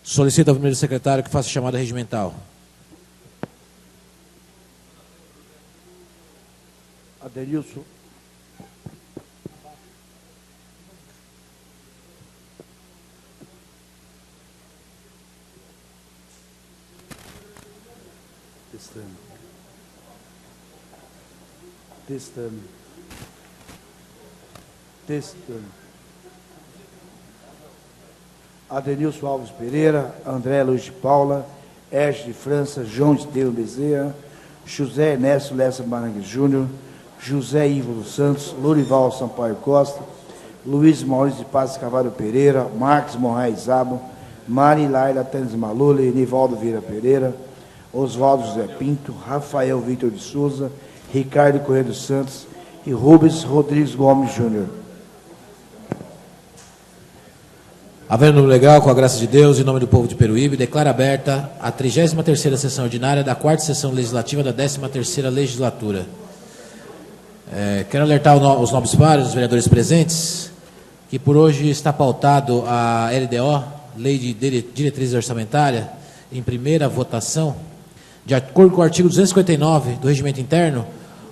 Solicito ao primeiro secretário que faça a chamada regimental. Adenilson. Testando. Adenilson Alves Pereira, André Luiz de Paula, Erge de França, João Estevam Bezerra, José Ernesto Lessa Marangues Júnior, José Ivo dos Santos, Lorival Sampaio Costa, Luiz Maurício de Paz Carvalho Pereira, Marcos Moraes Zabo, Mari Laila Tênis Malule, Nivaldo Vieira Pereira, Oswaldo José Pinto, Rafael Vitor de Souza, Ricardo Correia dos Santos e Rubens Rodrigues Gomes Júnior. Havendo número legal, com a graça de Deus, em nome do povo de Peruíbe, declaro aberta a 33ª sessão ordinária da 4ª sessão legislativa da 13ª legislatura. Quero alertar os nobres pares, os vereadores presentes, que por hoje está pautado a LDO, Lei de Diretrizes Orçamentárias, em primeira votação. De acordo com o artigo 259 do Regimento Interno,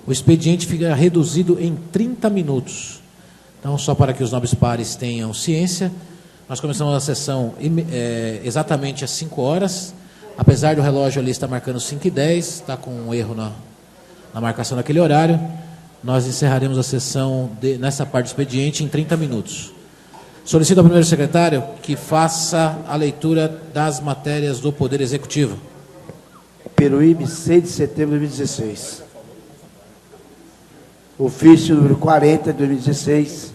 o expediente fica reduzido em 30 minutos. Então, só para que os nobres pares tenham ciência, nós começamos a sessão exatamente às 5 horas, apesar do relógio ali estar marcando 5h10, está com um erro na marcação daquele horário, nós encerraremos a sessão nessa parte do expediente em 30 minutos. Solicito ao primeiro secretário que faça a leitura das matérias do Poder Executivo. Peruíbe, 6 de setembro de 2016. Ofício número 40 de 2016,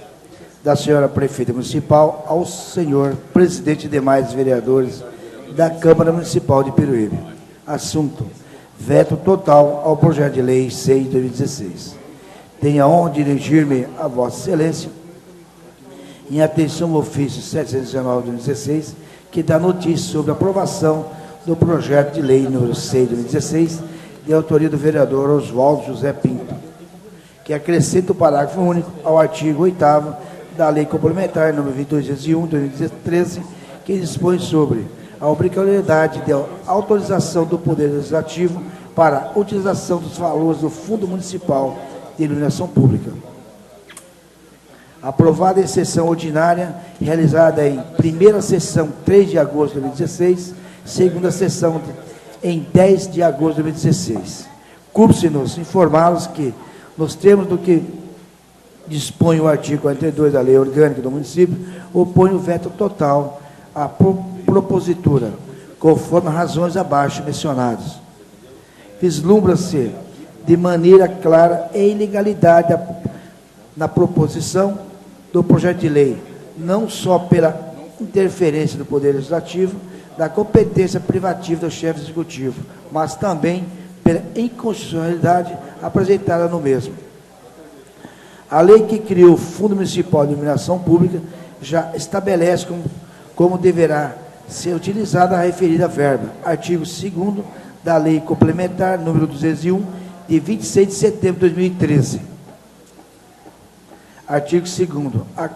da senhora prefeita municipal ao senhor presidente e demais vereadores da Câmara Municipal de Peruíbe. Assunto: veto total ao projeto de lei 6 de 2016. Tenho a honra de dirigir-me a Vossa Excelência em atenção ao ofício 719 de 2016, que dá notícia sobre a aprovação do projeto de lei número 6 de 2016, de autoria do vereador Oswaldo José Pinto, que acrescenta o parágrafo único ao artigo 8º da Lei Complementar número 2201 de 2013, que dispõe sobre a obrigatoriedade de autorização do Poder Legislativo para a utilização dos valores do Fundo Municipal de Iluminação Pública. Aprovada em sessão ordinária, realizada em primeira sessão 3 de agosto de 2016, segunda sessão em 10 de agosto de 2016. Cumpre-se-nos informá-los que, nos termos do que dispõe o artigo 42 da Lei Orgânica do Município, opõe o veto total à propositura, conforme as razões abaixo mencionadas. Vislumbra-se de maneira clara a ilegalidade na proposição do projeto de lei, não só pela interferência do Poder Legislativo, da competência privativa do chefe executivo, mas também pela inconstitucionalidade apresentada no mesmo. A lei que criou o Fundo Municipal de Iluminação Pública já estabelece como deverá ser utilizada a referida verba. Artigo 2º da Lei Complementar número 201, de 26 de setembro de 2013. Artigo 2º. A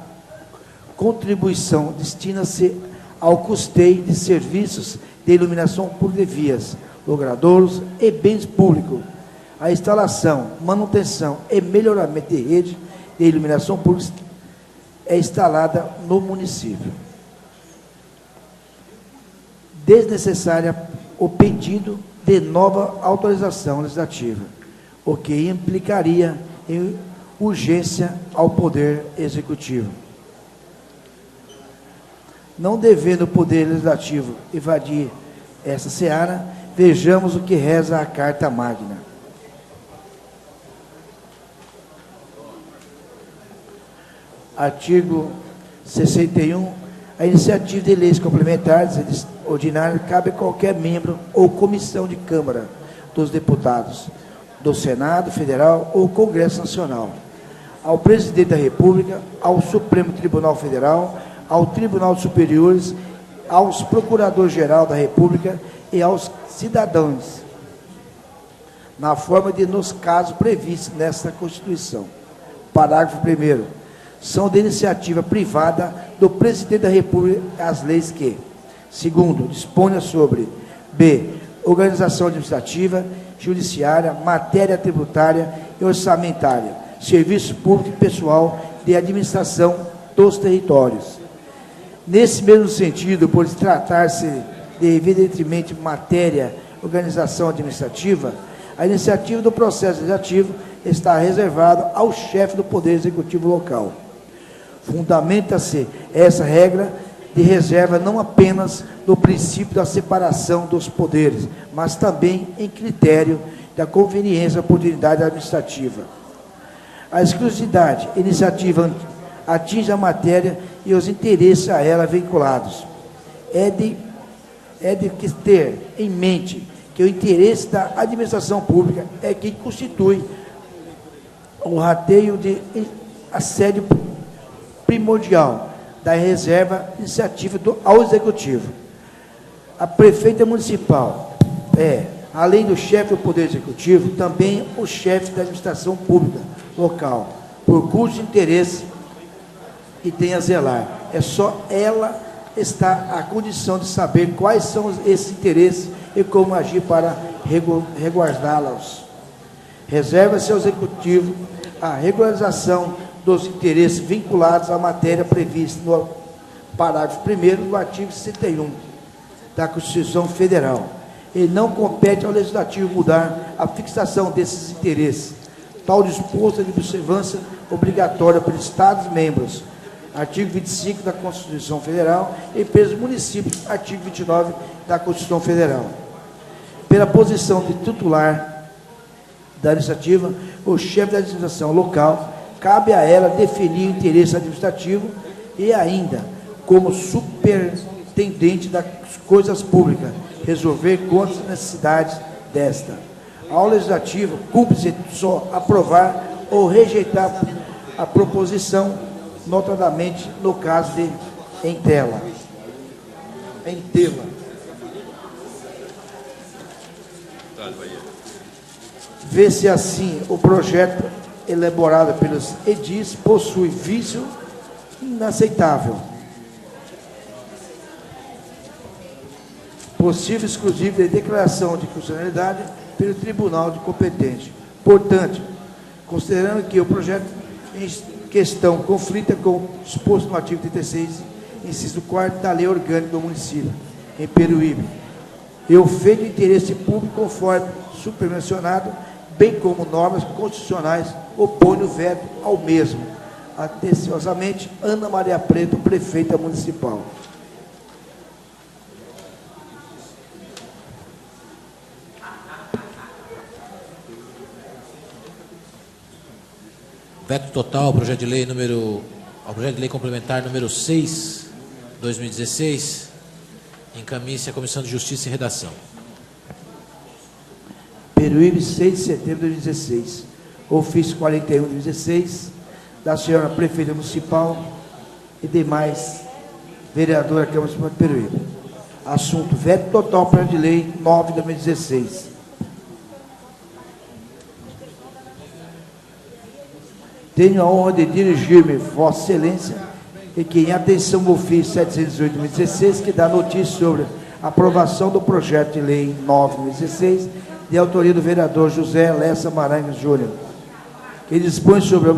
contribuição destina-se ao custeio de serviços de iluminação pública de vias, logradouros e bens públicos, a instalação, manutenção e melhoramento de rede de iluminação pública é instalada no município. Desnecessária o pedido de nova autorização legislativa, o que implicaria em urgência ao Poder Executivo. Não devendo o Poder Legislativo evadir essa seara, vejamos o que reza a Carta Magna. Artigo 61. A iniciativa de leis complementares ordinárias cabe a qualquer membro ou comissão de Câmara dos Deputados, do Senado Federal ou Congresso Nacional, ao Presidente da República, ao Supremo Tribunal Federal, ao Tribunal Superiores, aos Procurador-Geral da República e aos cidadãos, na forma de nos casos previstos nesta Constituição. Parágrafo 1º. São de iniciativa privada do Presidente da República as leis que, Segundo, disponha sobre b. Organização administrativa, judiciária, matéria tributária e orçamentária, serviço público e pessoal de administração dos territórios. Nesse mesmo sentido, por tratar-se de evidentemente matéria organização administrativa, a iniciativa do processo legislativo está reservada ao chefe do Poder Executivo local. Fundamenta-se essa regra de reserva não apenas no princípio da separação dos poderes, mas também em critério da conveniência e oportunidade administrativa. A exclusividade iniciativa atinge a matéria e os interesses a ela vinculados. É de ter em mente que o interesse da administração pública é quem constitui o rateio de assédio primordial da reserva iniciativa ao Executivo. A prefeita municipal é, além do chefe do Poder Executivo, também o chefe da administração pública local, por cujo interesse que tem a zelar. É só ela está a condição de saber quais são esses interesses e como agir para resguardá-los. Reserva-se ao Executivo a regularização dos interesses vinculados à matéria prevista no parágrafo 1º do artigo 61 da Constituição Federal. E não compete ao Legislativo mudar a fixação desses interesses, tal disposto de observância obrigatória pelos Estados-membros, artigo 25 da Constituição Federal, e pelos municípios, artigo 29 da Constituição Federal. Pela posição de titular da iniciativa, o chefe da administração local, cabe a ela definir o interesse administrativo e ainda, como superintendente das coisas públicas, resolver quanto às necessidades desta. Ao Legislativo, cumpre-se só aprovar ou rejeitar a proposição, notadamente no caso de entela. Vê-se assim o projeto elaborado pelos edis possui vício inaceitável, possível exclusivo de declaração de constitucionalidade pelo tribunal de competente. Portanto, considerando que o projeto em questão conflita com o exposto no artigo 36, inciso 4º da Lei Orgânica do Município, em Peruíbe, e o feito de interesse público conforme supermencionado, bem como normas constitucionais, opõe o veto ao mesmo. Atenciosamente, Ana Maria Preto, prefeita municipal. Veto total ao projeto de lei complementar número 6, 2016. Encaminhe-se à Comissão de Justiça e Redação. Peruíbe, 6 de setembro de 2016. Ofício 41 de 2016, da senhora prefeita municipal e demais vereadora da Câmara Municipal de Peruíbe. Assunto: veto total ao projeto de lei 9 de 2016. Tenho a honra de dirigir-me, Vossa Excelência, e que em atenção ao ofício 718 de 2016, que dá notícia sobre a aprovação do projeto de lei 9 de 2016, de autoria do vereador José Lessa Maranhos Júnior, que dispõe sobre a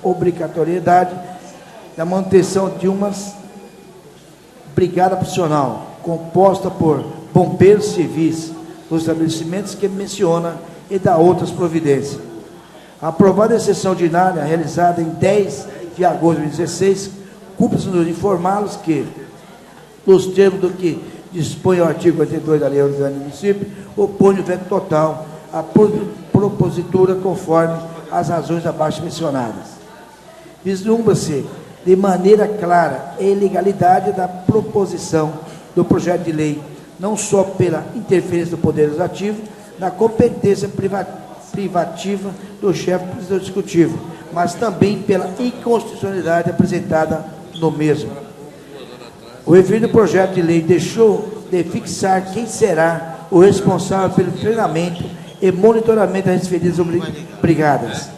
obrigatoriedade da manutenção de uma brigada profissional, composta por bombeiros civis, nos estabelecimentos que menciona, e da outras providências. Aprovada a sessão ordinária realizada em 10 de agosto de 2016, cumpre-se nos informá-los que, nos termos do que dispõe o artigo 82 da Lei Orgânica do Município, opõe o veto total à propositura conforme as razões abaixo mencionadas. Vislumbra-se de maneira clara a ilegalidade da proposição do projeto de lei, não só pela interferência do Poder Legislativo na competência privativa do chefe do Executivo, mas também pela inconstitucionalidade apresentada no mesmo. O referido projeto de lei deixou de fixar quem será o responsável pelo treinamento e monitoramento das referidas brigadas.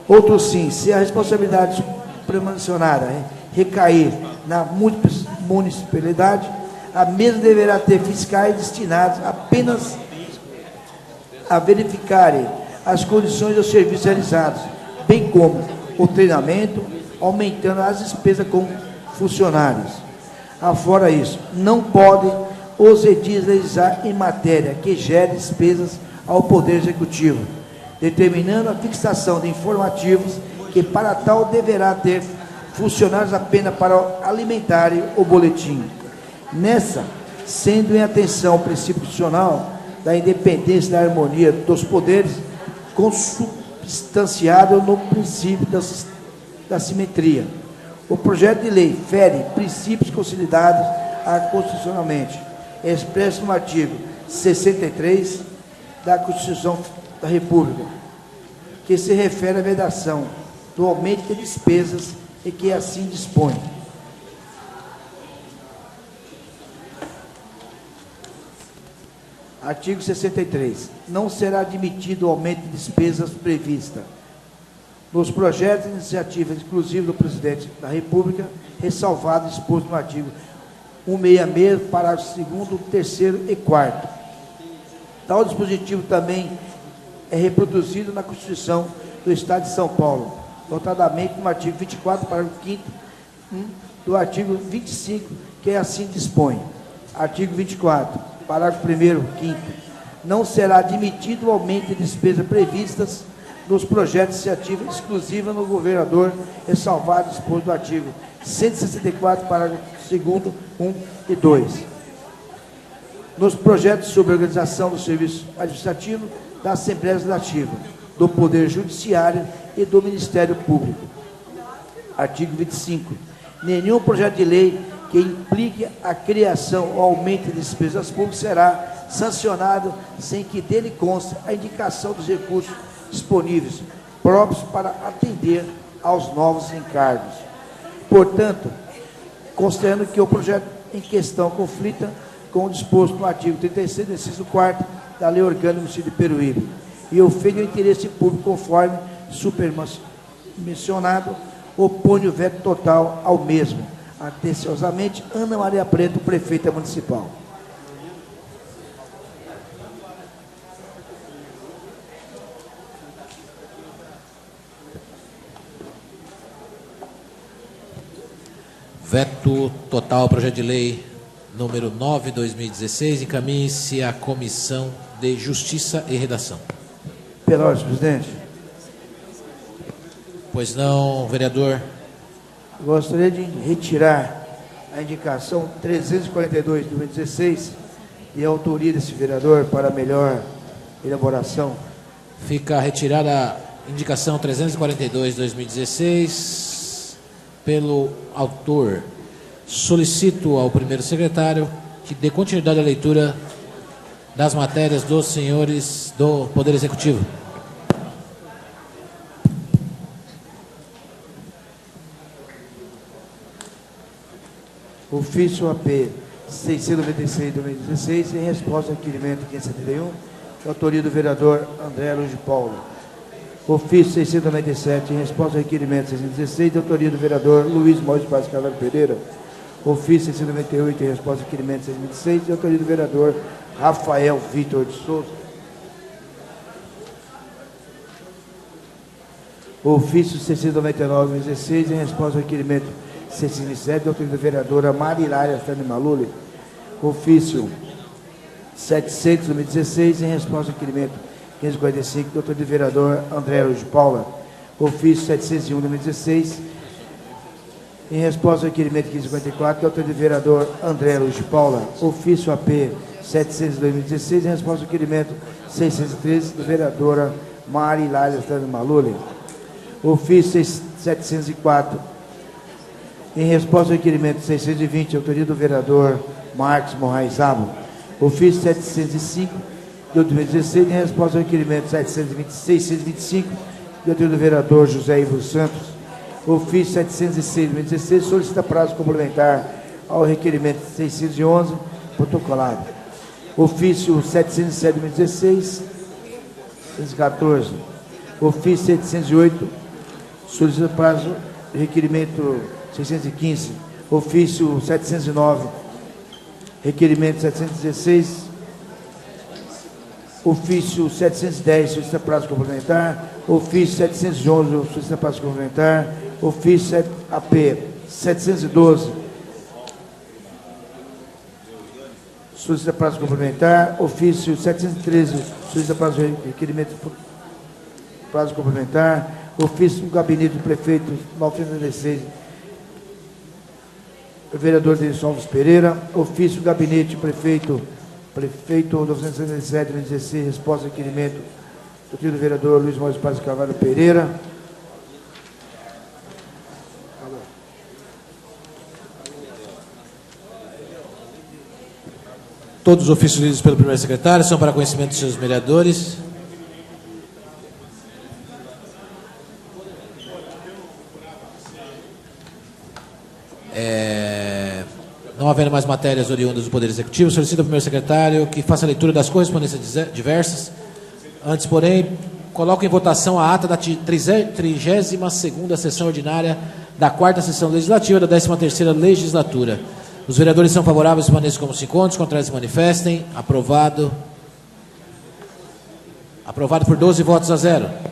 Outro sim, se a responsabilidade supramencionada recair na municipalidade, a mesma deverá ter fiscais destinados apenas a verificarem as condições dos serviços realizados, bem como o treinamento, aumentando as despesas com funcionários. Afora isso, não podem os edis legislar em matéria que gere despesas ao Poder Executivo, determinando a fixação de informativos que para tal deverá ter funcionários apenas para alimentarem o boletim. Nessa, sendo em atenção ao princípio constitucional da independência e da harmonia dos poderes, consubstanciado no princípio da simetria. O projeto de lei fere princípios consolidados constitucionalmente, expresso no artigo 63 da Constituição da República, que se refere à vedação do aumento de despesas e que assim dispõe. Artigo 63. Não será admitido o aumento de despesas prevista nos projetos de iniciativa exclusiva do Presidente da República, ressalvado exposto no artigo 166, parágrafo 2º, 3º e 4º. Tal dispositivo também é reproduzido na Constituição do Estado de São Paulo, notadamente no artigo 24, parágrafo 5º, do artigo 25, que assim dispõe. Artigo 24, parágrafo 1º, 5º. Não será admitido o aumento de despesas previstas nos projetos de iniciativa exclusiva no governador, ressalvado exposto do artigo 164, parágrafo 2º, 1 e 2. Nos projetos sobre a organização do serviço administrativo, da Assembleia Legislativa, do Poder Judiciário e do Ministério Público. Artigo 25. Nenhum projeto de lei que implique a criação ou aumento de despesas públicas será sancionado sem que dele conste a indicação dos recursos disponíveis próprios para atender aos novos encargos. Portanto, considerando que o projeto em questão conflita com o disposto no artigo 36, inciso 4º da Lei Orgânica do Município de Peruíbe, e ofende o interesse público conforme supermencionado, opõe o veto total ao mesmo. Atenciosamente, Ana Maria Preto, prefeita municipal. Veto total ao projeto de lei número 9/2016, encaminhe-se à Comissão de Justiça e Redação. Pela ordem, presidente. Pois não, vereador. Gostaria de retirar a indicação 342 de 2016 e a autoria desse vereador para melhor elaboração. Fica retirada a indicação 342 de 2016 pelo autor. Solicito ao primeiro secretário que dê continuidade à leitura das matérias dos senhores do Poder Executivo. Ofício AP 696 de 2016, em resposta ao requerimento 571, de autoria do vereador André Luiz de Paulo. Ofício 697, em resposta ao requerimento 616, de autoria do vereador Luiz Maurício Paz Carvalho Pereira. Ofício 698, em resposta ao requerimento 626, de autoria do vereador Rafael Vitor de Souza. Ofício 699, 2016, em resposta ao requerimento 607, de autoria da vereadora Marilária Fernanda Maluli. Ofício 700, 2016, em resposta ao requerimento 545, de autoria do vereador André Luiz de Paula. Ofício 701, 2016, em resposta ao requerimento 554, de autoria do vereador André Luiz de Paula. Ofício AP 700, 2016, em resposta ao requerimento 613, da vereadora Marilária Fernanda Maluli. Ofício 704, em resposta ao requerimento 620, de autoria do vereador Marcos Moraes Zabo. Ofício 705, de 2016, em resposta ao requerimento 625, de autoria do vereador José Ivo Santos. Ofício 706, de 2016, solicita prazo complementar ao requerimento 611, protocolado. Ofício 707, de 2016, 614. Ofício 708, solicita prazo requerimento 615. Ofício 709, Requerimento 716, ofício 710, solicita prazo complementar. Ofício 711, solicita prazo complementar. Ofício AP 712, solicita prazo complementar. Ofício 713, solicita requerimento prazo complementar. Ofício do gabinete do prefeito 916, vereador Denilson Alves Pereira. Ofício do gabinete prefeito 967, 2016, resposta ao requerimento do vereador Luiz Maurício Paz Carvalho Pereira. Todos os ofícios lidos pelo primeiro secretário são para conhecimento dos seus vereadores. Não havendo mais matérias oriundas do Poder Executivo, solicito ao primeiro secretário que faça a leitura das correspondências diversas. Antes, porém, coloco em votação a ata da 32ª sessão ordinária da 4ª sessão legislativa da 13ª legislatura. Os vereadores são favoráveis, permaneçam como se encontram, os contrários se manifestem. Aprovado. Aprovado por 12 votos a 0.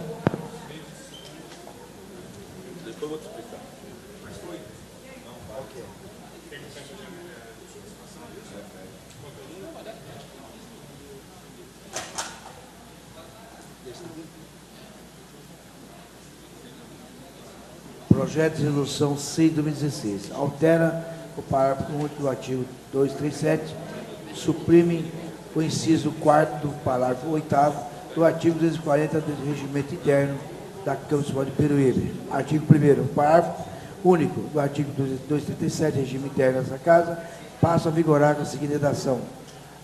Projeto de resolução 6 de 2016. Altera o parágrafo único do artigo 237, suprime o inciso 4º do parágrafo 8º do artigo 240 do regimento interno da Câmara Municipal de Peruíbe. Artigo 1º, parágrafo único do artigo 237, regime interno dessa casa, passa a vigorar com a seguinte redação.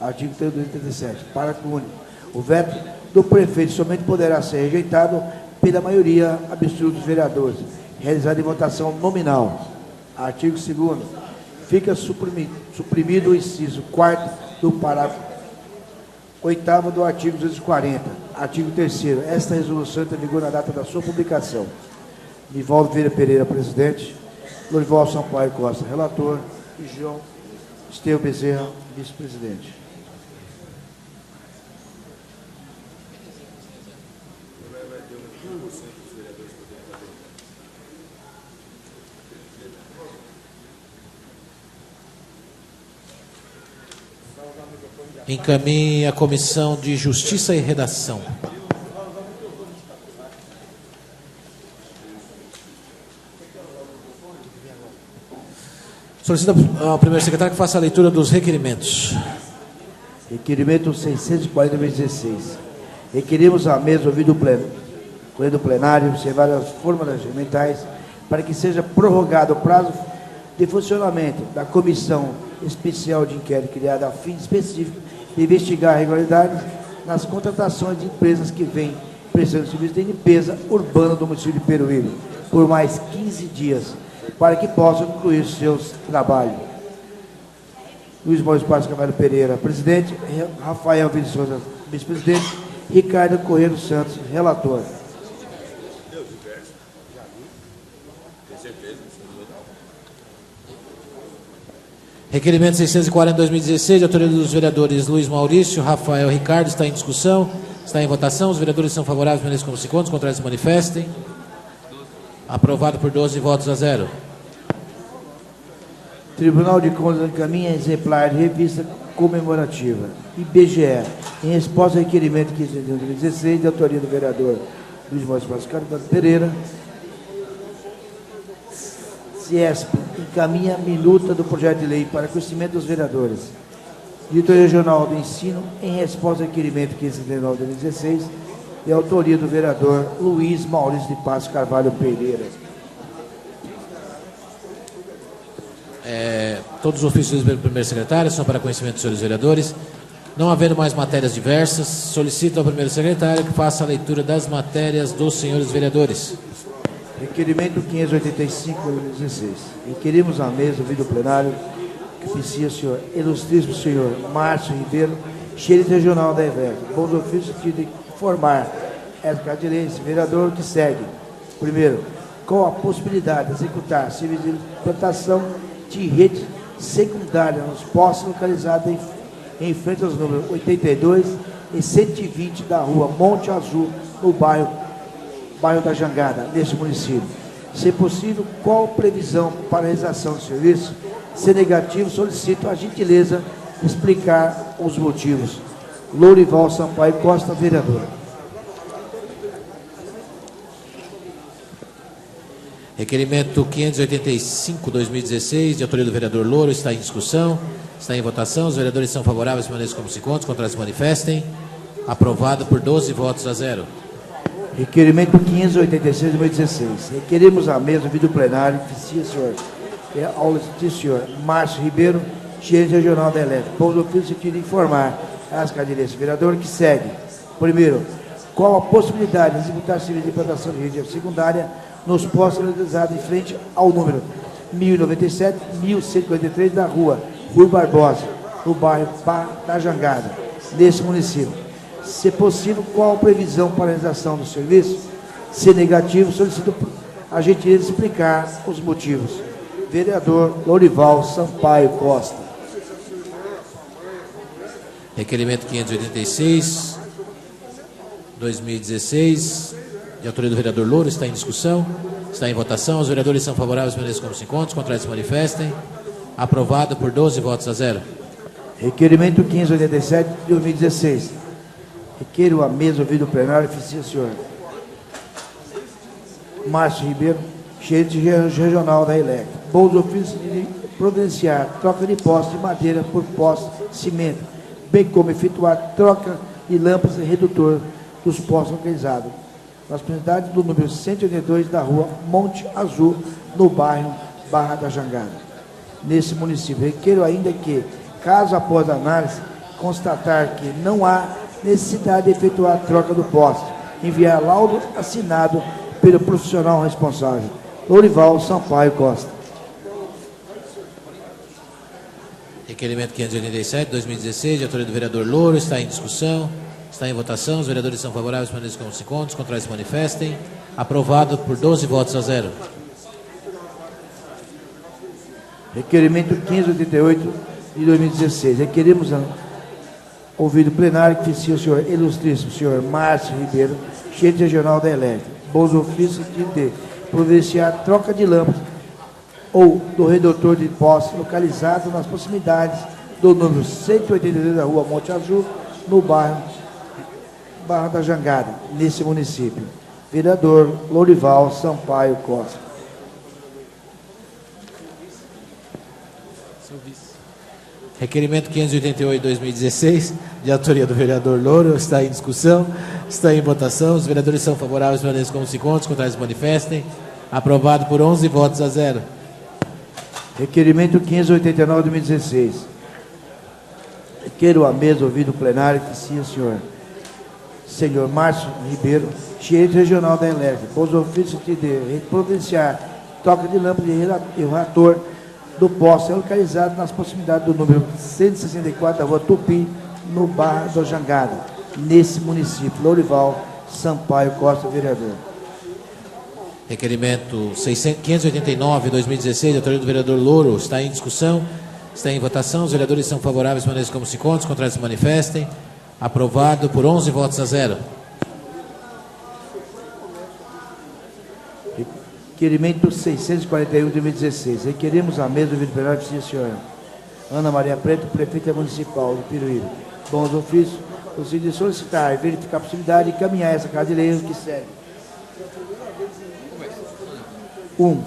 Artigo 237, parágrafo único. O veto do prefeito somente poderá ser rejeitado pela maioria absoluta dos vereadores, realizada em votação nominal. Artigo 2º. Fica suprimido o inciso 4º do parágrafo 8º do artigo 240. Artigo 3º. Esta resolução entra em vigor na data da sua publicação. Nivaldo Vieira Pereira, presidente. Lorival Sampaio Costa, relator. E João Esteu Bezerra, vice-presidente. Encaminhe a Comissão de Justiça e Redação. Solicito ao primeiro secretário que faça a leitura dos requerimentos. Requerimento 640/2016. Requerimos a mesa ouvido o plenário, observar as formas regimentais, para que seja prorrogado o prazo de funcionamento da Comissão Especial de Inquérito criada a fim específico de investigar irregularidades nas contratações de empresas que vêm prestando serviço de limpeza urbana do município de Peruíbe, por mais 15 dias, para que possam concluir seus trabalhos. Luiz Maurício Paz Carvalho Pereira, presidente. Rafael Vini Souza, vice-presidente. Ricardo Correia dos Santos, relator. Requerimento 640/2016, de autoria dos vereadores Luiz Maurício, Rafael, Ricardo, está em discussão, está em votação. Os vereadores são favoráveis, permaneçam como se encontram, os contrários se manifestem. Aprovado por 12 votos a 0. Tribunal de Contas encaminha exemplar de revista comemorativa. IBGE, em resposta ao requerimento 15 de 2016, de autoria do vereador Luiz Maurício Pascal Pereira, CIESP encaminha minuta do projeto de lei para conhecimento dos vereadores. Diretoria Regional do Ensino, em resposta ao requerimento 1579 de 2016, de autoria do vereador Luiz Maurício de Paz Carvalho Pereira. Todos os ofícios pelo primeiro secretário são para conhecimento dos senhores vereadores. Não havendo mais matérias diversas, solicito ao primeiro secretário que faça a leitura das matérias dos senhores vereadores. Requerimento 585 de 2016. Requerimos à mesa, vídeo plenário, que oficia o senhor ilustríssimo senhor Márcio Ribeiro, xerife regional da EVEC. Bons ofícios de informar essa de lei, esse vereador que segue. Primeiro, com a possibilidade de executar serviços de implantação de rede secundária nos postos localizados em frente aos números 82 e 120 da rua Monte Azul, no bairro da Jangada, neste município. Se possível, qual previsão para a realização do serviço? Se negativo, solicito a gentileza de explicar os motivos. Lourival Sampaio Costa, vereador. Requerimento 585/2016, de autoria do vereador Louro, está em discussão, está em votação. Os vereadores são favoráveis, permaneçam como se encontram, contrários se manifestem. Aprovado por 12 votos a 0. Requerimento 586/2016. Requeremos a mesa do plenário que se senhor senhor Márcio Ribeiro, gerente regional da Elétrica. Pois o ofício sentido informar as cadeiras do vereador que segue. Primeiro, qual a possibilidade de executar serviço de implantação de rede secundária nos postos localizados em frente ao número 1097, 1143 da rua Rui Barbosa, no bairro da Jangada, nesse município. Se possível, qual a previsão para a realização do serviço? Se negativo, solicito a gentileza de explicar os motivos. Vereador Lourival Sampaio Costa. Requerimento 586/2016, de autoria do vereador Louro, está em discussão, está em votação. Os vereadores são favoráveis, permaneçam como se encontram, contrários se manifestem. Aprovado por 12 votos a 0. Requerimento 587/2016. Requeiro a mesa ouvido o plenário, oficia o senhor Márcio Ribeiro, gerente regional da Elétrica. Bons ofícios de providenciar troca de postes de madeira por postes de cimento, bem como efetuar troca de lâmpadas e redutor dos postes localizados nas proximidades do número 182 da rua Monte Azul, no bairro Barra da Jangada, nesse município. Requeiro ainda que, caso após a análise constatar que não há necessidade de efetuar a troca do poste, enviar laudo assinado pelo profissional responsável. Lourival Sampaio Costa. Requerimento 587/2016, de autoria do vereador Louro, está em discussão, está em votação. Os vereadores são favoráveis, permaneçam como se encontram, contrários se manifestem. Aprovado por 12 votos a 0. Requerimento 588/2016. Requerimos ouvido plenário que oficia o senhor ilustríssimo senhor Márcio Ribeiro, gerente regional da Elétrica. Bons ofícios de providenciar troca de lâmpadas ou do redutor de postes localizado nas proximidades do número 182 da rua Monte Azul, no bairro Barra da Jangada, nesse município. Vereador Lourival Sampaio Costa. Requerimento 588/2016, de autoria do vereador Louro, está em discussão, está em votação. Os vereadores são favoráveis, permaneçam como se encontram, contrários se manifestem. Aprovado por 11 votos a 0. Requerimento 589/2016. Requeiro a mesa ouvido o plenário que sim, senhor Márcio Ribeiro, gerente regional da Elétrica. Pôs ofício de providenciar troca de lâmpada e reator do poste localizado nas proximidades do número 164 da rua Tupi, no Barra da Jangada, nesse município. Lourival Sampaio Costa, vereador. Requerimento 589/2016, de autoria do vereador Louro, está em discussão, está em votação. Os vereadores são favoráveis, permaneçam como se encontram, contrários se manifestem. Aprovado por 11 votos a 0. Requerimento 641/2016. Requeremos a mesa do vídeo plenário de senhora Ana Maria Preto, prefeita municipal de Piruíbe. Bons ofícios, consigo solicitar, verificar a possibilidade de encaminhar essa casa de lei que segue. 1.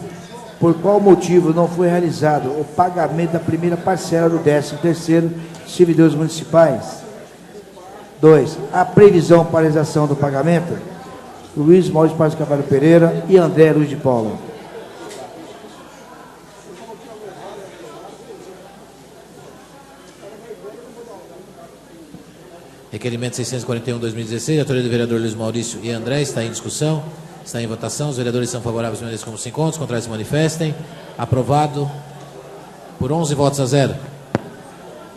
Por qual motivo não foi realizado o pagamento da primeira parcela do 13º servidores municipais? 2. A previsão para a realização do pagamento? Luiz Maurício Paz Carvalho Pereira e André Luiz de Paula. Requerimento 641/2016, autoria do vereador Luiz Maurício e André, está em discussão, está em votação. Os vereadores são favoráveis, permaneçam como se encontram, contrários se manifestem. Aprovado por 11 votos a 0.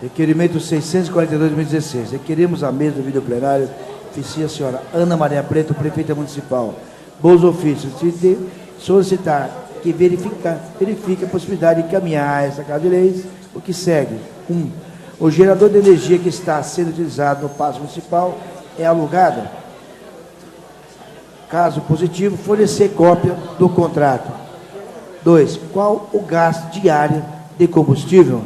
Requerimento 642/2016. Requeremos a mesa do vídeo plenário, oficia a senhora Ana Maria Preto, prefeita municipal. Bons ofícios, de solicitar que verifique a possibilidade de encaminhar essa casa de leis o que segue. 1. O gerador de energia que está sendo utilizado no Paço Municipal é alugado? Caso positivo, fornecer cópia do contrato. 2. Qual o gasto diário de combustível?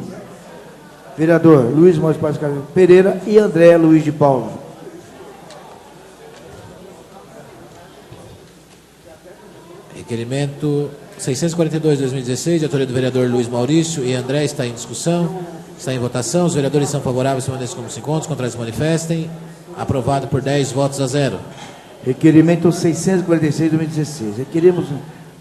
Vereador Luiz Maurício Pascal Pereira e André Luiz de Paulo. Requerimento 642/2016, de autoria do vereador Luiz Maurício e André, está em discussão, está em votação. Os vereadores são favoráveis, permaneçam como se encontram, contrários se manifestem. Aprovado por 10 votos a 0. Requerimento 646/2016. Requerimos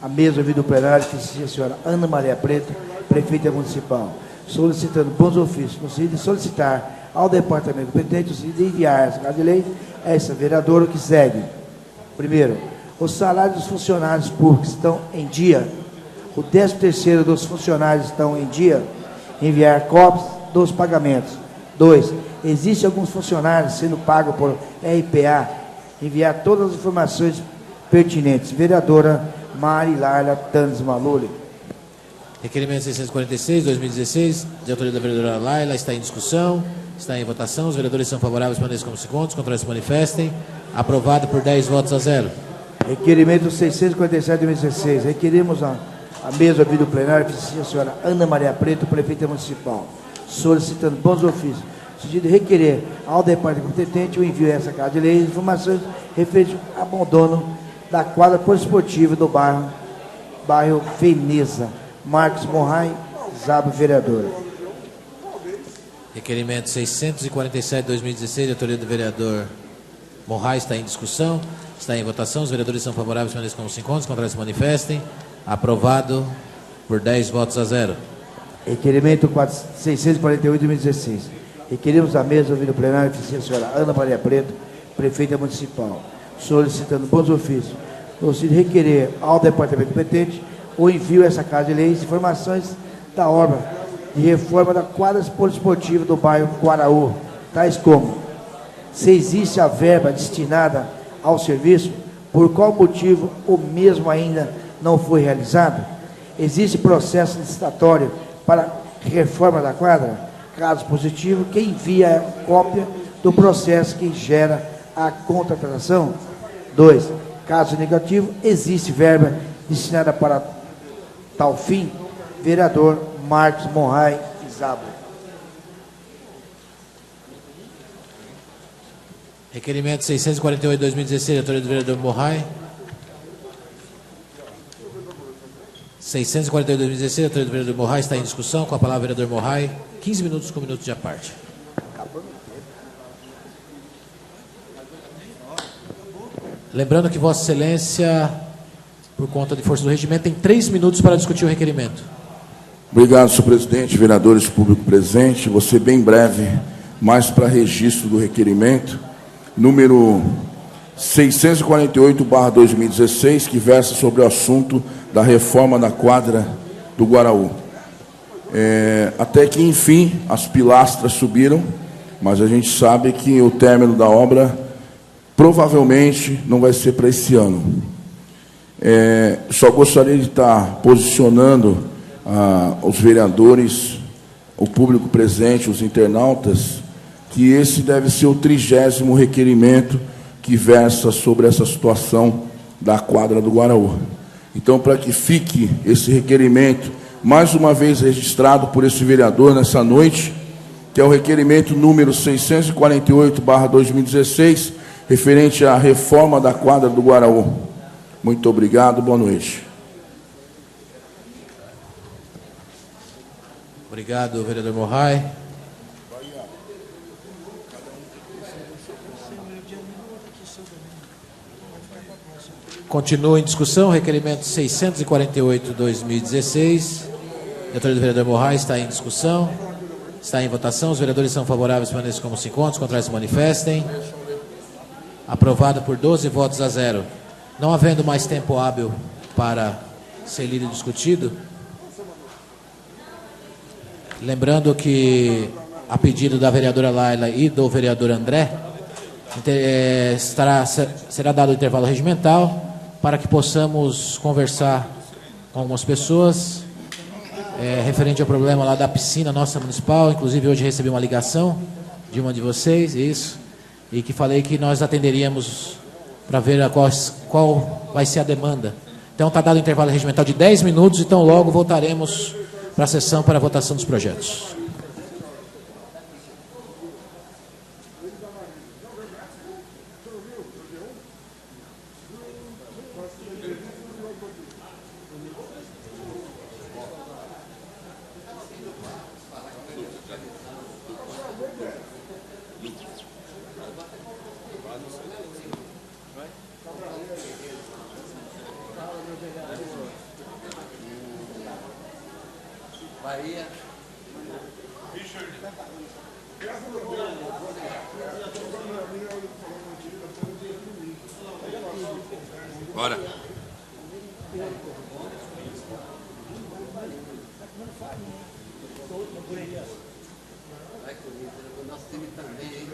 a mesa ouvido plenário que seja a senhora Ana Maria Preto, prefeita municipal, solicitando bons ofícios, no sentido de solicitar ao departamento competente o sentido de enviar essa casa de lei a essa vereadora, que segue. Primeiro, os salários dos funcionários públicos estão em dia, o 13º dos funcionários estão em dia, enviar cópias dos pagamentos. 2. Existem alguns funcionários sendo pagos por RPA, enviar todas as informações pertinentes. Vereadora Marilaila Tandes Maluli. Requerimento 646/2016, de autoria da vereadora Laila, está em discussão, está em votação. Os vereadores são favoráveis, permaneçam como se encontram, contrários se manifestem. Aprovado por 10 votos a 0. Requerimento 647/2016. Requerimos a mesa ouvido plenário que seja a senhora Ana Maria Preto, prefeita municipal, solicitando bons ofícios, no sentido de requerer ao departamento competente o envio dessa casa de lei de informações referentes ao abandono da quadra poliesportiva do bairro Veneza. Marcos Morrai, Zabo, vereador. Requerimento 647/2016, de autoria do vereador Morrai, está em discussão, está em votação. Os vereadores são favoráveis, permaneçam como se encontram, contrários se manifestem. Aprovado por 10 votos a 0. Requerimento 648/2016. Requerimos a mesa ouvido plenário que seja a senhora Ana Maria Preto, prefeita municipal, solicitando bons ofícios, no sentido de requerer ao departamento competente o envio a essa casa de leis informações da obra de reforma da quadra poliesportiva do bairro Guaraú, tais como: se existe a verba destinada ao serviço, por qual motivo o mesmo ainda não foi realizado? Existe processo licitatório para reforma da quadra? Caso positivo, quem envia a cópia do processo que gera a contratação? 2. Caso negativo, existe verba destinada para tal fim? Vereador Marcos Morrai Zabo. Requerimento 648/2016, de autoria do vereador Morrai. 648/2016, de autoria do vereador Morrai, está em discussão. Com a palavra, vereador Morrai. 15 minutos com minutos de aparte. Lembrando que Vossa Excelência, por conta de força do regimento, tem 3 minutos para discutir o requerimento. Obrigado, senhor presidente, vereadores, público presente. Vou ser bem breve, mais para registro do requerimento. Número 648/2016, que versa sobre o assunto da reforma da quadra do Guaraú. Até que, enfim, as pilastras subiram, mas a gente sabe que o término da obra provavelmente não vai ser para esse ano. Só gostaria de estar posicionando os vereadores, o público presente, os internautas, que esse deve ser o 30º requerimento que versa sobre essa situação da quadra do Guaraú. Então, para que fique esse requerimento mais uma vez registrado por esse vereador nessa noite, que é o requerimento número 648/2016, referente à reforma da quadra do Guaraú. Muito obrigado, boa noite. Obrigado, vereador Morrai. Continua em discussão, requerimento 648/2016, de autoria do vereador Morrai, está em discussão, está em votação. Os vereadores são favoráveis, permaneçam como se encontram, contrários se manifestem. Aprovado por 12 votos a 0. Não havendo mais tempo hábil para ser lido e discutido, lembrando que, a pedido da vereadora Laila e do vereador André, será dado o intervalo regimental para que possamos conversar com algumas pessoas referente ao problema lá da piscina nossa municipal. Inclusive, hoje recebi uma ligação de uma de vocês, isso, e que falei que nós atenderíamos para ver qual vai ser a demanda. Então, está dado intervalo regimental de 10 minutos, então logo voltaremos para a sessão para a votação dos projetos. Bora. Nosso time também, hein?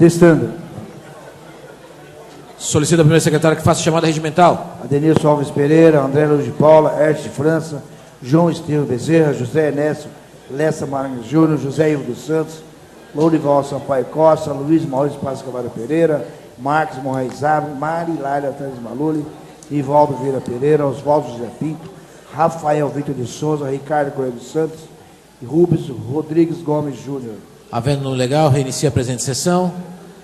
Testando. Solicito ao primeiro secretário que faça chamada regimental. Adenilson Alves Pereira, André Luz de Paula, Erte de França, João Estevam Bezerra, José Ernesto Lessa Maranhão Júnior, José Ivo dos Santos, Lourival Sampaio Costa, Luiz Maurício Paz Cavalho Pereira, Marcos Moraes Árvore, Mari Laila Teres Maluli, Ivaldo Vieira Pereira, Oswaldo José Pinto, Rafael Vitor de Souza, Ricardo Coelho dos Santos e Rubens Rodrigues Gomes Júnior. Havendo no legal, reinicia a presente sessão.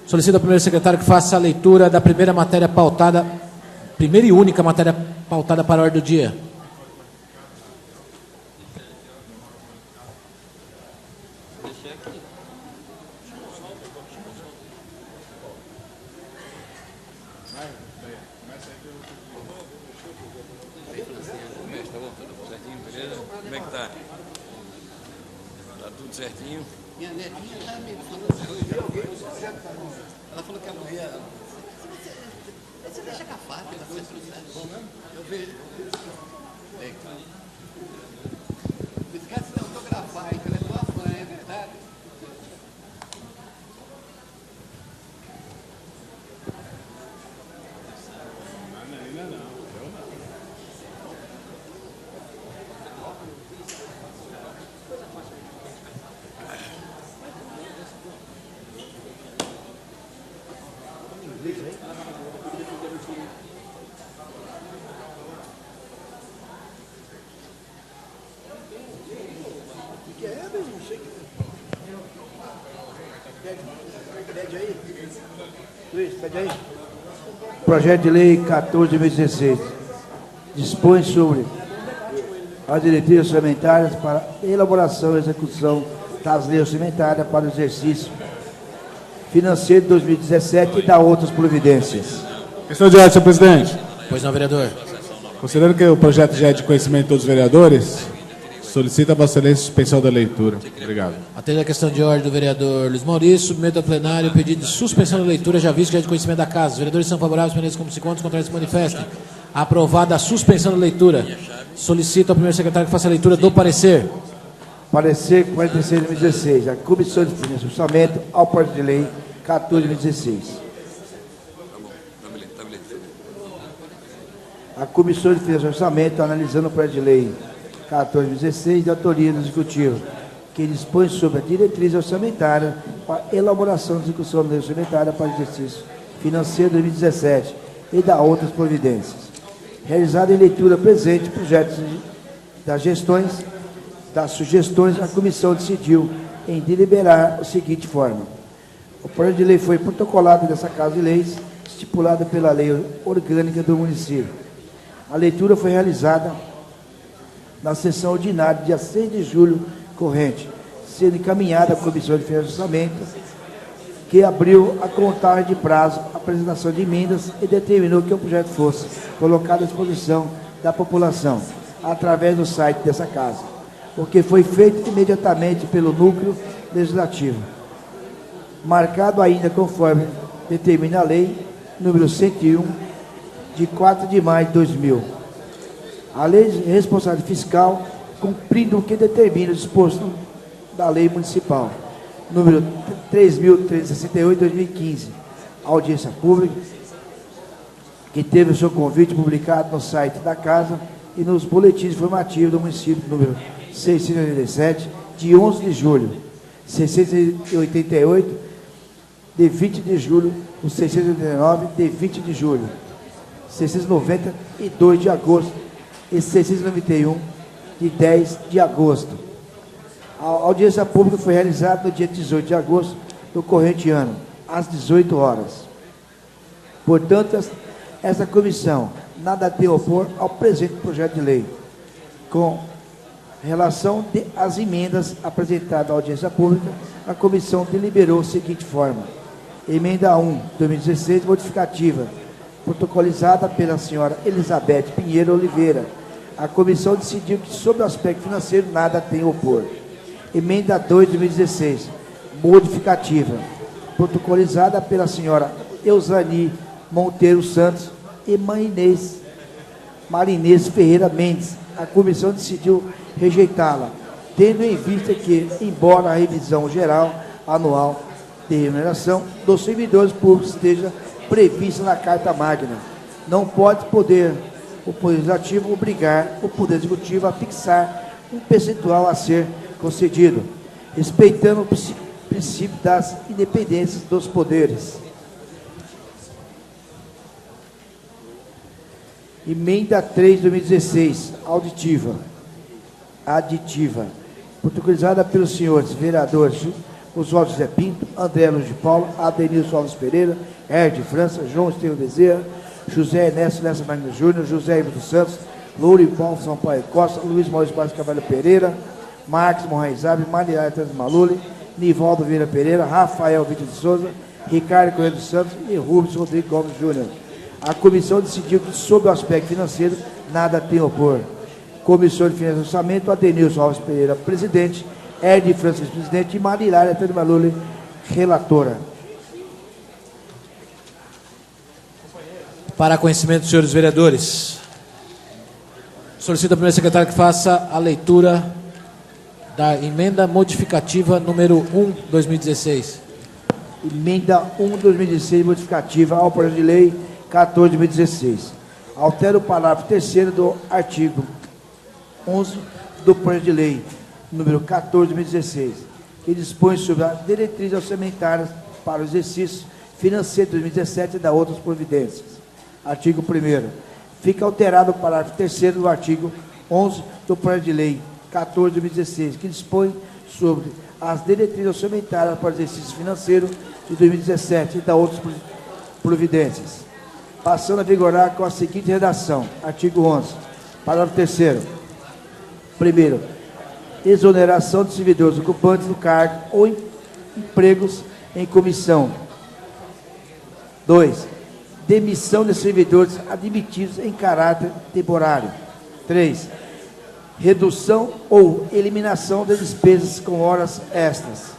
Solicito ao primeiro secretário que faça a leitura da primeira matéria pautada, primeira e única matéria pautada para a ordem do dia. Como é que tá? Tá tudo certinho? Minha netinha está me falando. Ela falou que amanhã. Você deixa com a faca, ela faz tudo certo. Eu vejo. Legal. Esquece de autografar, então ela é tua fã, é verdade. Projeto de Lei 14/2016 dispõe sobre as diretrizes orçamentárias para elaboração e execução das leis orçamentárias para o exercício financeiro de 2017 e da outras providências. Questão de ordem, senhor presidente. Pois não, vereador. Considerando que o projeto já é de conhecimento de todos os vereadores, solicito a Vossa Excelência suspensão da leitura. Obrigado. Atendendo a questão de ordem do vereador Luiz Maurício, submeto ao plenário o pedido de suspensão da leitura, já visto que é de conhecimento da casa. Os vereadores são favoráveis, permaneçam como se encontram, os contrários se manifestem. Aprovada a suspensão da leitura. Solicito ao primeiro secretário que faça a leitura do parecer. Parecer 46/2016. A Comissão de Finanças e Orçamento ao projeto de lei 14/2016. A Comissão de Finanças e Orçamento, analisando o projeto de lei 14/2016, de autoria do Executivo, que dispõe sobre a diretriz orçamentária para elaboração e execução da lei orçamentária para o exercício financeiro de 2017 e da outras providências. Realizada em leitura presente, projetos das sugestões, a comissão decidiu em deliberar o seguinte forma. O projeto de lei foi protocolado nessa Casa de Leis, estipulada pela Lei Orgânica do Município. A leitura foi realizada na sessão ordinária, dia 6 de julho corrente, sendo encaminhada à Comissão de Finanças e Orçamento, que abriu a contagem de prazo, a apresentação de emendas e determinou que o projeto fosse colocado à disposição da população, através do site dessa Casa, o que foi feito imediatamente pelo Núcleo Legislativo, marcado ainda conforme determina a Lei número 101, de 4 de maio de 2000. A Lei de Responsabilidade Fiscal, cumprindo o que determina o disposto da Lei Municipal, número 3.368, de 2015. A audiência pública, que teve o seu convite publicado no site da Casa e nos boletins informativos do município, número 687, de 11 de julho, 688, de 20 de julho, o 689, de 20 de julho, 692 de agosto e 691 de 10 de agosto. A audiência pública foi realizada no dia 18 de agosto do corrente ano, às 18 horas. Portanto, essa comissão nada tem a opor ao presente projeto de lei. Com relação às emendas apresentadas à audiência pública, a comissão deliberou da seguinte forma. Emenda 1, 2016, modificativa, protocolizada pela senhora Elizabeth Pinheiro Oliveira. A comissão decidiu que, sobre o aspecto financeiro, nada tem a opor. Emenda 2, 2016, modificativa, protocolizada pela senhora Eusani Monteiro Santos e Marinês Ferreira Mendes. A comissão decidiu rejeitá-la, tendo em vista que, embora a revisão geral anual de remuneração dos servidores públicos esteja prevista na Carta Magna. Não pode o Poder Legislativo obrigar o Poder Executivo a fixar um percentual a ser concedido, respeitando o princípio das independências dos poderes. Emenda 3 de 2016, aditiva, protocolizada pelos senhores vereadores Oswaldo José Pinto, André Luiz de Paulo, Adenilson Alves Pereira, Herde França, João Estevam Bezerra, José Ernesto Lessa Magno Júnior, José Ivo dos Santos, Lourival Sampaio Costa, Luiz Maurício Bastos Carvalho Pereira, Marcos Morraizab, Mariana Teresa Maluli, Nivaldo Vieira Pereira, Rafael Vitor de Souza, Ricardo Correia dos Santos e Rubens Rodrigues Gomes Júnior. A comissão decidiu que, sob o aspecto financeiro, nada tem a opor. Comissão de Finanças e Orçamento, Adenilson Alves Pereira, presidente, Herde França, presidente, e Marilária Teresa Maluli, relatora. Para conhecimento dos senhores vereadores, solicito ao primeiro secretário que faça a leitura da emenda modificativa número 1, 2016. Emenda 1, 2016, modificativa ao projeto de lei 14, 2016. Altera o parágrafo 3º do artigo 11 do projeto de lei número 14, 2016, que dispõe sobre as diretrizes orçamentárias para o exercício financeiro de 2017 e da outras providências. Artigo 1º. Fica alterado o parágrafo 3º do artigo 11 do projeto de lei 14 de 2016, que dispõe sobre as diretrizes orçamentárias para o exercício financeiro de 2017 e da outras providências. Passando a vigorar com a seguinte redação. Artigo 11. Parágrafo 3º. Primeiro, exoneração de servidores ocupantes do cargo ou empregos em comissão. 2. Demissão de servidores admitidos em caráter temporário. 3. Redução ou eliminação de despesas com horas extras.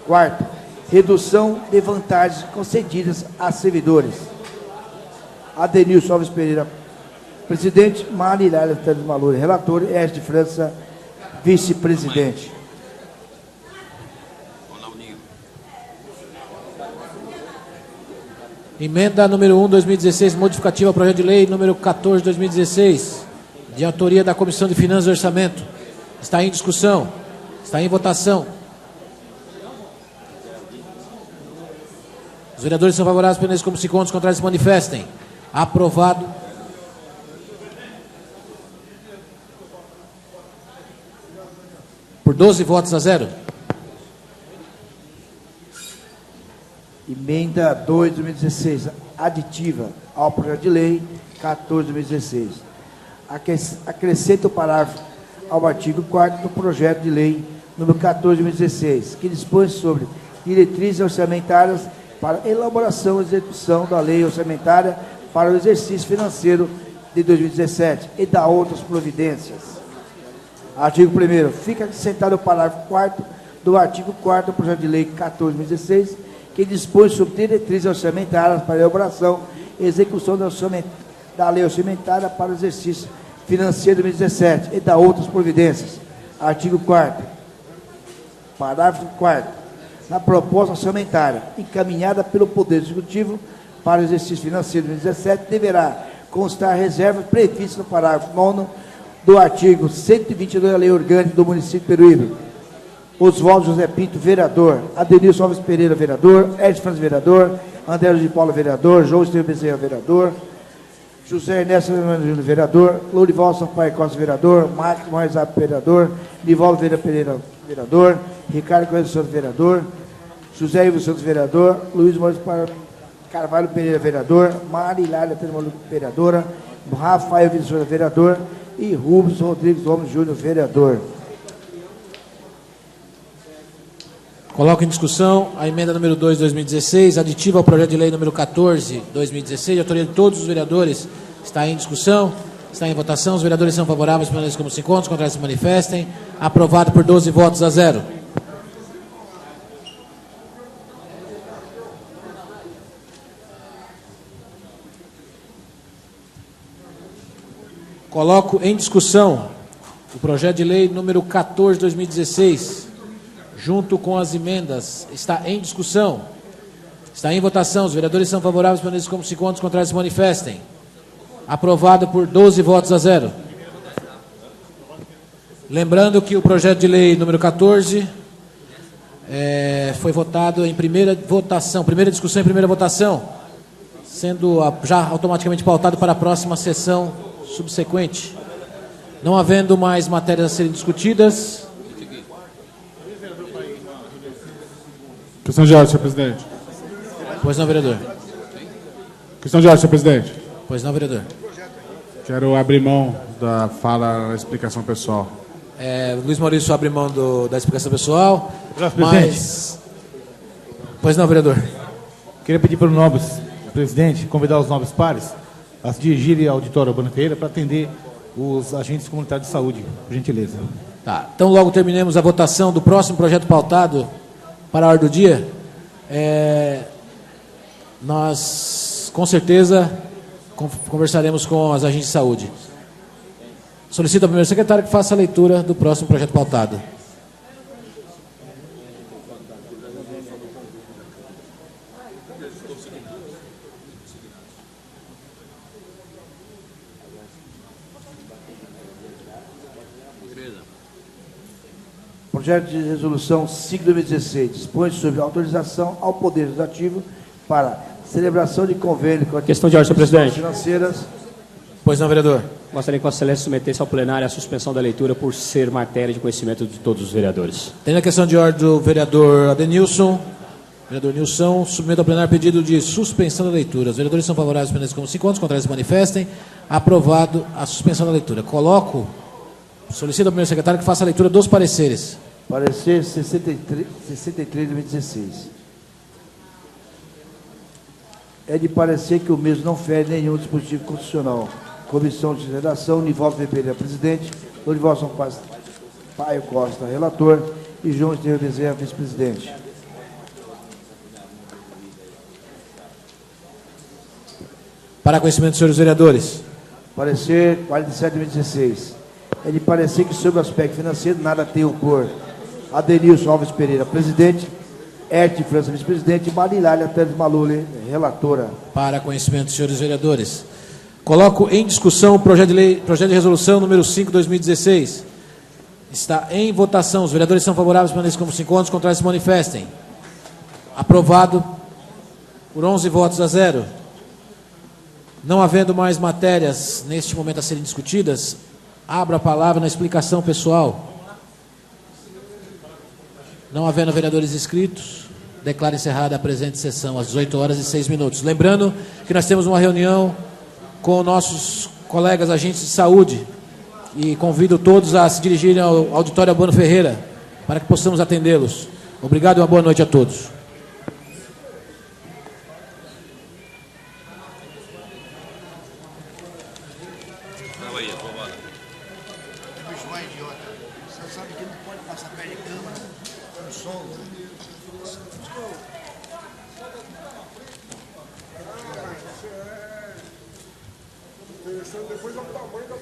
4. Redução de vantagens concedidas a servidores. Adenilson Alves Pereira, presidente, Marilária Teresa Maluli, relator, e Herde França, vice-presidente. Emenda número 1, 2016, modificativa ao projeto de lei número 14, 2016, de autoria da Comissão de Finanças e Orçamento. Está em discussão. Está em votação. Os vereadores são favoráveis, permaneçam como se encontram, os contrários se manifestem. Aprovado. Por 12 votos a 0. Emenda 2 de 2016, aditiva ao projeto de lei 14 de 2016. Acrescenta o parágrafo ao artigo 4º do projeto de lei número 14 de 2016, que dispõe sobre diretrizes orçamentárias para elaboração e execução da lei orçamentária para o exercício financeiro de 2017 e da outras providências. Artigo 1º. Fica acrescentado o parágrafo 4º do artigo 4º do projeto de lei 14 de 2016, que dispõe sobre diretrizes orçamentárias para a elaboração e execução da lei orçamentária para o exercício financeiro de 2017 e da outras providências. Artigo 4º. Parágrafo 4º. Na proposta orçamentária encaminhada pelo Poder Executivo para o exercício financeiro de 2017, deverá constar reservas previstas no parágrafo 9º do artigo 122 da Lei Orgânica do Município de Peruíbe. Oswaldo José Pinto, vereador. Adenilson Alves Pereira, vereador. Herde França, vereador. André Luiz de Paulo, vereador. João Estevam Bezerra, vereador. José Ernesto Júnior, vereador. Lourival Sampaio Costa, vereador. Marcos Morraizab, vereador. Nivaldo Vieira Pereira, vereador. Ricardo Correia dos Santos, vereador. José Ivo Santos, vereador. Luiz Maurício Carvalho Pereira, vereador. Marilária Teresa Maluli, vereadora. Rafael Vitor de Souza, vereador. E Rubens Rodrigues Gomes Júnior, vereador. Coloco em discussão a emenda número 2 de 2016, aditiva ao projeto de lei número 14 de 2016, de autoria de todos os vereadores. Está em discussão, está em votação. Os vereadores são favoráveis, permaneçam como se encontram, os contrários se manifestem. Aprovado por 12 votos a 0. Coloco em discussão o projeto de lei número 14 de 2016, junto com as emendas, está em discussão. Está em votação. Os vereadores são favoráveis, permaneçam como se encontram, os contrários se manifestem. Aprovado por 12 votos a 0. Lembrando que o projeto de lei número 14 foi votado em primeira votação, primeira discussão e primeira votação, sendo já automaticamente pautado para a próxima sessão subsequente. Não havendo mais matérias a serem discutidas. Questão de ordem, senhor presidente. Pois não, vereador. Questão de ordem, senhor presidente. Pois não, vereador. Quero abrir mão da fala na explicação pessoal. Luiz Maurício abre mão da explicação pessoal, mas... Pois não, vereador. Queria pedir para o nobre presidente convidar os nobres pares a se dirigirem ao auditório Albano Ferreira para atender os agentes comunitários de saúde, por gentileza. Tá. Então, logo terminemos a votação do próximo projeto pautado para a ordem do dia. Nós, com certeza, conversaremos com as agentes de saúde. Solicito ao primeiro secretário que faça a leitura do próximo projeto pautado. Projeto de resolução 5/2016 dispõe sobre autorização ao Poder Legislativo para celebração de convênio com a Questão de ordem, senhor presidente. financeiras. Pois não, vereador. Gostaria que Vossa Excelência submetesse ao plenário a suspensão da leitura por ser matéria de conhecimento de todos os vereadores. Tem a questão de ordem do vereador Adenilson. Vereador Nilson, submete ao plenário pedido de suspensão da leitura. Os vereadores são favoráveis, permaneçam como se encontram, os contrários se manifestem. Aprovado a suspensão da leitura. Solicito ao primeiro secretário que faça a leitura dos pareceres. Parecer 63/2016. É de parecer que o mesmo não fere nenhum dispositivo constitucional. Comissão de redação, Nivaldo Pereira, presidente, Lorival São Paio Costa, relator, e João Estevam Bezerra, vice-presidente. Para conhecimento dos senhores vereadores. Parecer 47/2016. É de parecer que, sobre o aspecto financeiro, nada tem a opor. Adenilson Alves Pereira, presidente, Erte França, vice-presidente, e Marilália Teles Maluli, relatora. Para conhecimento dos senhores vereadores. Coloco em discussão o projeto de resolução número 5/2016. Está em votação. Os vereadores são favoráveis, permaneçam como se encontram, os contrários se manifestem. Aprovado por 11 votos a 0. Não havendo mais matérias neste momento a serem discutidas, abro a palavra na explicação pessoal. Não havendo vereadores inscritos, declaro encerrada a presente sessão às 18h06. Lembrando que nós temos uma reunião com nossos colegas agentes de saúde e convido todos a se dirigirem ao auditório Albano Ferreira para que possamos atendê-los. Obrigado e uma boa noite a todos. Depois é o tamanho da